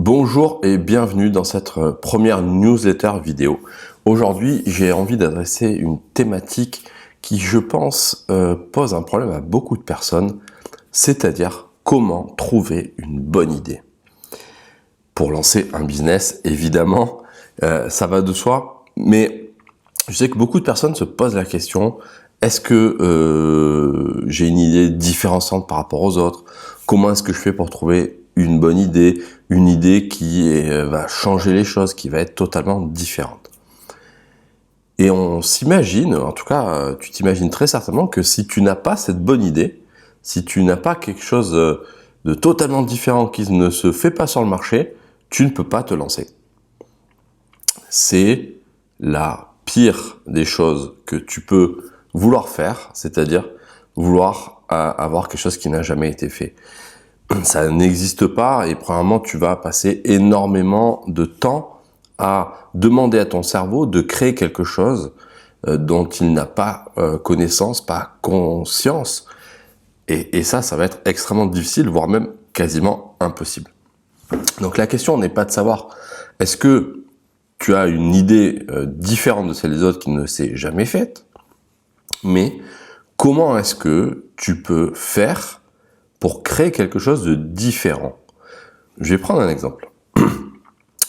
Bonjour et bienvenue dans cette première newsletter vidéo. Aujourd'hui, j'ai envie d'adresser une thématique qui, je pense, pose un problème à beaucoup de personnes, c'est-à-dire comment trouver une bonne idée. Pour lancer un business, évidemment, ça va de soi, mais je sais que beaucoup de personnes se posent la question, est-ce que j'ai une idée différenciante par rapport aux autres? Comment est-ce que je fais pour trouver une bonne idée, une idée qui va changer les choses, qui va être totalement différente? Et on s'imagine, en tout cas, tu t'imagines très certainement que si tu n'as pas cette bonne idée, si tu n'as pas quelque chose de totalement différent qui ne se fait pas sur le marché, tu ne peux pas te lancer. C'est la pire des choses que tu peux vouloir faire, c'est-à-dire vouloir avoir quelque chose qui n'a jamais été fait. Ça n'existe pas et premièrement, tu vas passer énormément de temps à demander à ton cerveau de créer quelque chose dont il n'a pas connaissance, pas conscience. Et ça va être extrêmement difficile, voire même quasiment impossible. Donc la question n'est pas de savoir est-ce que tu as une idée différente de celle des autres qui ne s'est jamais faite, mais comment est-ce que tu peux faire pour créer quelque chose de différent? Je vais prendre un exemple.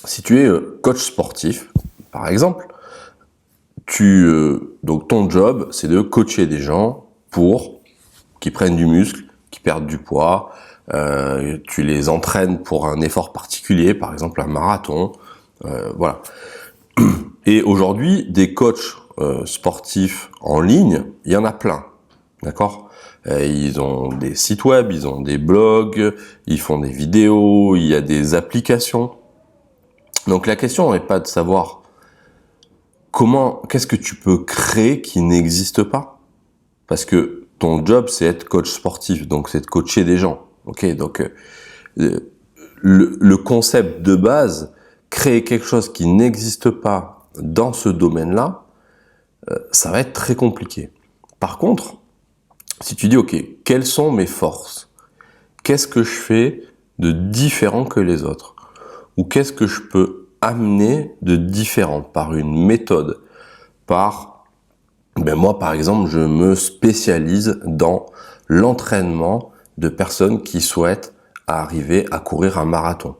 Si tu es coach sportif, par exemple, donc ton job, c'est de coacher des gens pour qu'ils prennent du muscle, qu'ils perdent du poids, tu les entraînes pour un effort particulier, par exemple un marathon, voilà. Et aujourd'hui, des coachs sportifs en ligne, il y en a plein, d'accord? Ils ont des sites web, ils ont des blogs, ils font des vidéos, il y a des applications. Donc la question n'est pas de savoir qu'est-ce que tu peux créer qui n'existe pas. Parce que ton job, c'est être coach sportif, donc c'est de coacher des gens. Ok, donc le concept de base, créer quelque chose qui n'existe pas dans ce domaine-là, ça va être très compliqué. Par contre, si tu dis, ok, quelles sont mes forces? Qu'est-ce que je fais de différent que les autres? Ou qu'est-ce que je peux amener de différent par une méthode? Moi, par exemple, je me spécialise dans l'entraînement de personnes qui souhaitent arriver à courir un marathon.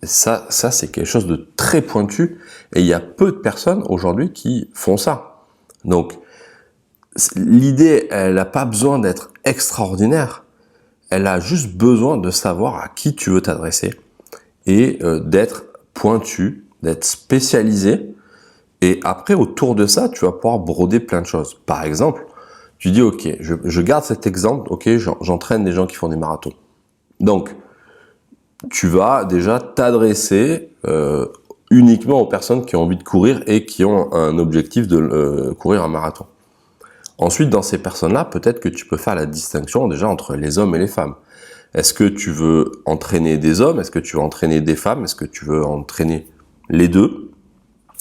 Ça c'est quelque chose de très pointu et il y a peu de personnes aujourd'hui qui font ça. Donc, l'idée, elle n'a pas besoin d'être extraordinaire. Elle a juste besoin de savoir à qui tu veux t'adresser et d'être pointu, d'être spécialisé. Et après, autour de ça, tu vas pouvoir broder plein de choses. Par exemple, tu dis, ok, je garde cet exemple, ok, j'entraîne des gens qui font des marathons. Donc, tu vas déjà t'adresser uniquement aux personnes qui ont envie de courir et qui ont un objectif de courir un marathon. Ensuite, dans ces personnes-là, peut-être que tu peux faire la distinction déjà entre les hommes et les femmes. Est-ce que tu veux entraîner des hommes? Est-ce que tu veux entraîner des femmes? Est-ce que tu veux entraîner les deux?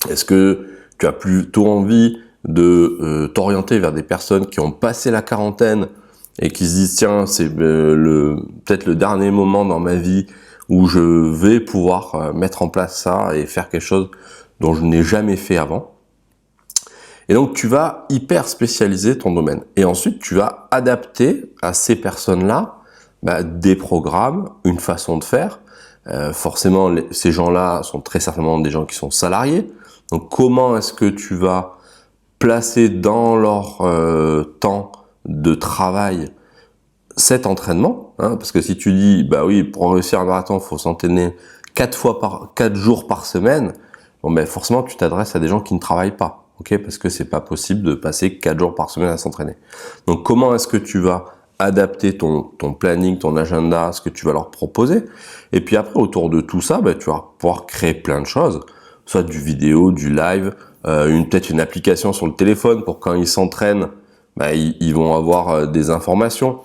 Est-ce que tu as plutôt envie de t'orienter vers des personnes qui ont passé la quarantaine et qui se disent tiens, c'est peut-être le dernier moment dans ma vie où je vais pouvoir mettre en place ça et faire quelque chose dont je n'ai jamais fait avant? Et donc, tu vas hyper spécialiser ton domaine. Et ensuite, tu vas adapter à ces personnes-là des programmes, une façon de faire. Forcément, ces gens-là sont très certainement des gens qui sont salariés. Donc, comment est-ce que tu vas placer dans leur temps de travail cet entraînement, hein? Parce que si tu dis, oui, pour réussir un marathon, il faut s'entraîner 4 jours par semaine, forcément, tu t'adresses à des gens qui ne travaillent pas. Okay, parce que c'est pas possible de passer 4 jours par semaine à s'entraîner. Donc, comment est-ce que tu vas adapter ton planning, ton agenda, ce que tu vas leur proposer? Et puis après, autour de tout ça, tu vas pouvoir créer plein de choses, soit du vidéo, du live, peut-être une application sur le téléphone pour quand ils s'entraînent, ils vont avoir des informations,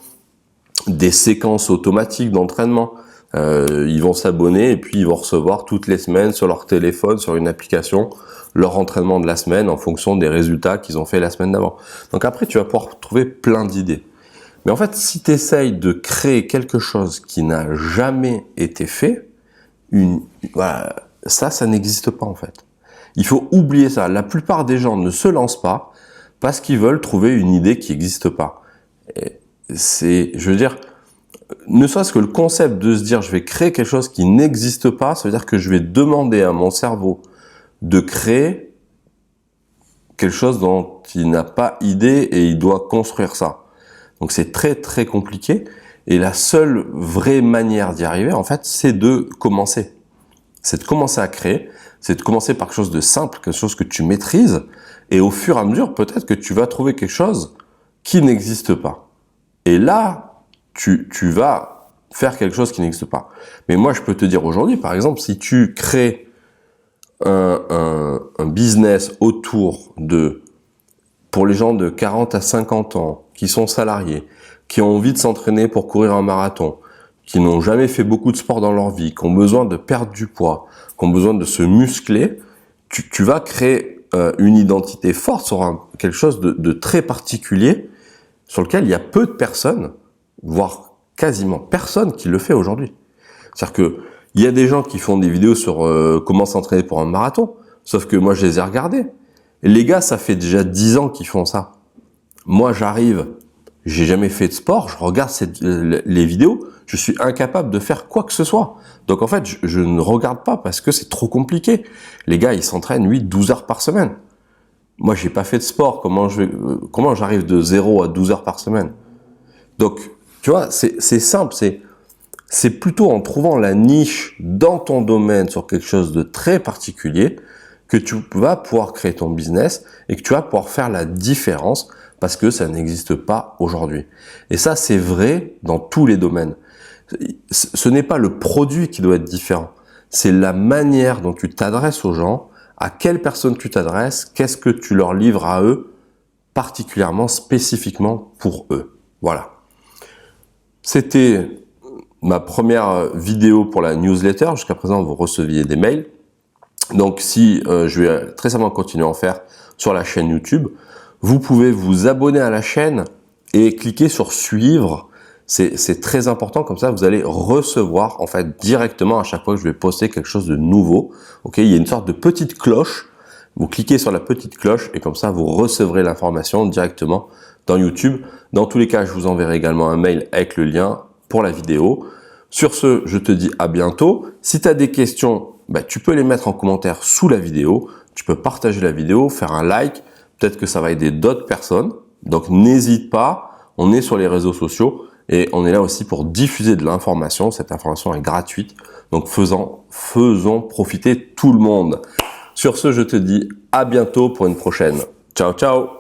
des séquences automatiques d'entraînement. Ils vont s'abonner et puis ils vont recevoir toutes les semaines sur leur téléphone, sur une application, leur entraînement de la semaine en fonction des résultats qu'ils ont fait la semaine d'avant. Donc après, tu vas pouvoir trouver plein d'idées. Mais en fait, si tu essayes de créer quelque chose qui n'a jamais été fait, voilà, ça n'existe pas en fait. Il faut oublier ça. La plupart des gens ne se lancent pas parce qu'ils veulent trouver une idée qui n'existe pas. Je veux dire, ne serait-ce que le concept de se dire je vais créer quelque chose qui n'existe pas, ça veut dire que je vais demander à mon cerveau de créer quelque chose dont il n'a pas idée et il doit construire ça. Donc c'est très très compliqué et la seule vraie manière d'y arriver en fait c'est de commencer. C'est de commencer à créer, c'est de commencer par quelque chose de simple, quelque chose que tu maîtrises et au fur et à mesure peut-être que tu vas trouver quelque chose qui n'existe pas. Et là, tu vas faire quelque chose qui n'existe pas. Mais moi je peux te dire aujourd'hui par exemple si tu crées un business autour de, pour les gens de 40 à 50 ans, qui sont salariés, qui ont envie de s'entraîner pour courir un marathon, qui n'ont jamais fait beaucoup de sport dans leur vie, qui ont besoin de perdre du poids, qui ont besoin de se muscler, tu vas créer une identité forte sur quelque chose de très particulier, sur lequel il y a peu de personnes, voire quasiment personne qui le fait aujourd'hui. C'est-à-dire que il y a des gens qui font des vidéos sur comment s'entraîner pour un marathon, sauf que moi je les ai regardés. Et les gars, ça fait déjà 10 ans qu'ils font ça. Moi j'arrive, j'ai jamais fait de sport, je regarde les vidéos, je suis incapable de faire quoi que ce soit. Donc en fait, je ne regarde pas parce que c'est trop compliqué. Les gars, ils s'entraînent 8-12 heures par semaine. Moi j'ai pas fait de sport, comment j'arrive de 0 à 12 heures par semaine? Donc, tu vois, c'est simple, c'est plutôt en trouvant la niche dans ton domaine sur quelque chose de très particulier que tu vas pouvoir créer ton business et que tu vas pouvoir faire la différence parce que ça n'existe pas aujourd'hui. Et ça, c'est vrai dans tous les domaines. Ce n'est pas le produit qui doit être différent, c'est la manière dont tu t'adresses aux gens, à quelle personne tu t'adresses, qu'est-ce que tu leur livres à eux, particulièrement, spécifiquement pour eux. Voilà. C'était ma première vidéo pour la newsletter. Jusqu'à présent, vous receviez des mails. Donc, si je vais très simplement continuer à en faire sur la chaîne YouTube, vous pouvez vous abonner à la chaîne et cliquer sur suivre. C'est très important. Comme ça, vous allez recevoir en fait directement à chaque fois que je vais poster quelque chose de nouveau. Ok, il y a une sorte de petite cloche. Vous cliquez sur la petite cloche et comme ça, vous recevrez l'information directement dans YouTube. Dans tous les cas, je vous enverrai également un mail avec le lien pour la vidéo. Sur ce, je te dis à bientôt. Si tu as des questions, tu peux les mettre en commentaire sous la vidéo. Tu peux partager la vidéo, faire un like. Peut-être que ça va aider d'autres personnes. Donc n'hésite pas. On est sur les réseaux sociaux et on est là aussi pour diffuser de l'information. Cette information est gratuite. Donc faisons profiter tout le monde. Sur ce, je te dis à bientôt pour une prochaine. Ciao, ciao!